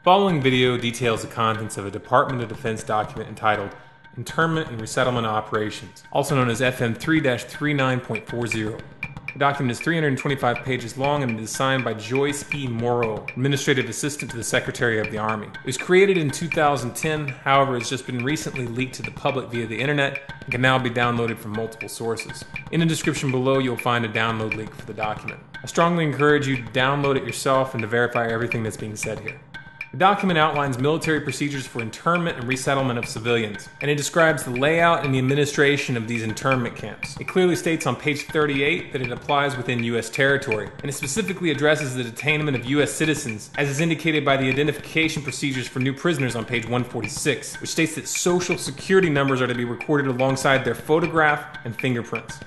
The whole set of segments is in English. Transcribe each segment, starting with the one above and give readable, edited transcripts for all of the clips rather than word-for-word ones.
Following video details the contents of a Department of Defense document entitled Internment and Resettlement Operations, also known as FM 3-39.40. The document is 325 pages long and is signed by Joyce E. Morrow, Administrative Assistant to the Secretary of the Army. It was created in 2010, however, has just been recently leaked to the public via the internet and can now be downloaded from multiple sources. In the description below, you'll find a download link for the document. I strongly encourage you to download it yourself and to verify everything that's being said here. The document outlines military procedures for internment and resettlement of civilians, and it describes the layout and the administration of these internment camps. It clearly states on page 38 that it applies within U.S. territory, and it specifically addresses the detainment of U.S. citizens, as is indicated by the identification procedures for new prisoners on page 146, which states that social security numbers are to be recorded alongside their photograph and fingerprints.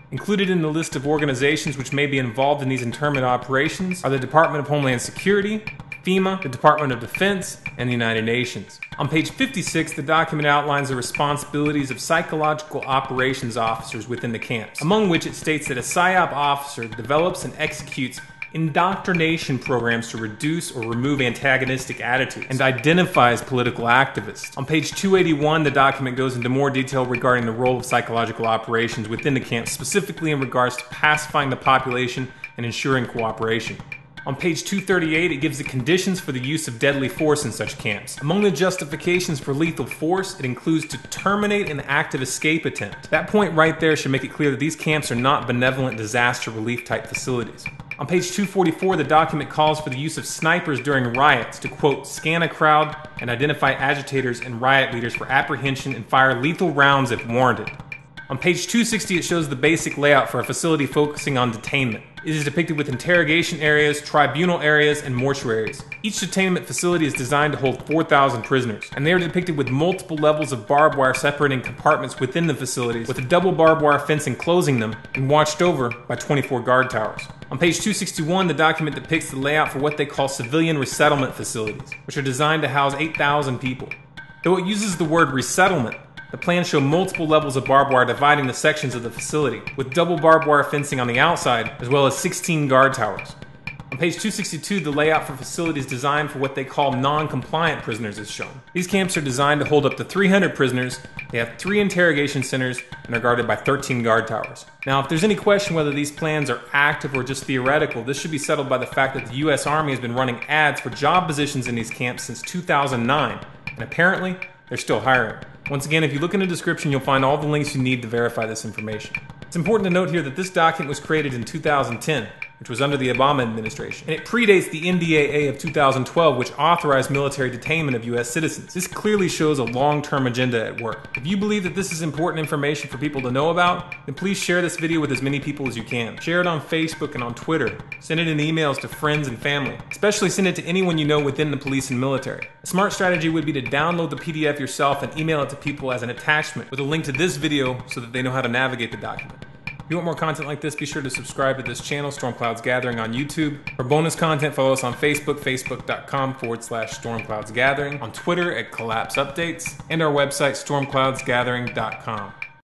Included in the list of organizations which may be involved in these internment operations are the Department of Homeland Security, FEMA, the Department of Defense, and the United Nations. On page 56, the document outlines the responsibilities of psychological operations officers within the camps, among which it states that a PSYOP officer develops and executes indoctrination programs to reduce or remove antagonistic attitudes and identifies political activists. On page 281, the document goes into more detail regarding the role of psychological operations within the camps, specifically in regards to pacifying the population and ensuring cooperation. On page 238, it gives the conditions for the use of deadly force in such camps. Among the justifications for lethal force, it includes to terminate an active escape attempt. That point right there should make it clear that these camps are not benevolent disaster relief type facilities. On page 244, the document calls for the use of snipers during riots to, quote, scan a crowd and identify agitators and riot leaders for apprehension and fire lethal rounds if warranted. On page 260, it shows the basic layout for a facility focusing on detainment. It is depicted with interrogation areas, tribunal areas, and mortuaries. Each detainment facility is designed to hold 4,000 prisoners, and they are depicted with multiple levels of barbed wire separating compartments within the facilities, with a double barbed wire fence enclosing them, and watched over by 24 guard towers. On page 261, the document depicts the layout for what they call civilian resettlement facilities, which are designed to house 8,000 people. Though it uses the word resettlement, the plans show multiple levels of barbed wire dividing the sections of the facility, with double barbed wire fencing on the outside, as well as 16 guard towers. On page 262, the layout for facilities designed for what they call non-compliant prisoners is shown. These camps are designed to hold up to 300 prisoners, they have 3 interrogation centers, and are guarded by 13 guard towers. Now, if there's any question whether these plans are active or just theoretical, this should be settled by the fact that the U.S. Army has been running ads for job positions in these camps since 2009, and apparently, they're still hiring. Once again, if you look in the description, you'll find all the links you need to verify this information. It's important to note here that this document was created in 2010, which was under the Obama administration, and it predates the NDAA of 2012, which authorized military detainment of U.S. citizens. This clearly shows a long-term agenda at work. If you believe that this is important information for people to know about, then please share this video with as many people as you can. Share it on Facebook and on Twitter. Send it in emails to friends and family. Especially send it to anyone you know within the police and military. A smart strategy would be to download the PDF yourself and email it to people as an attachment with a link to this video so that they know how to navigate the document. If you want more content like this, be sure to subscribe to this channel, Storm Clouds Gathering on YouTube. For bonus content, follow us on Facebook, facebook.com/Storm Clouds Gathering, on Twitter at Collapse Updates, and our website, stormcloudsgathering.com.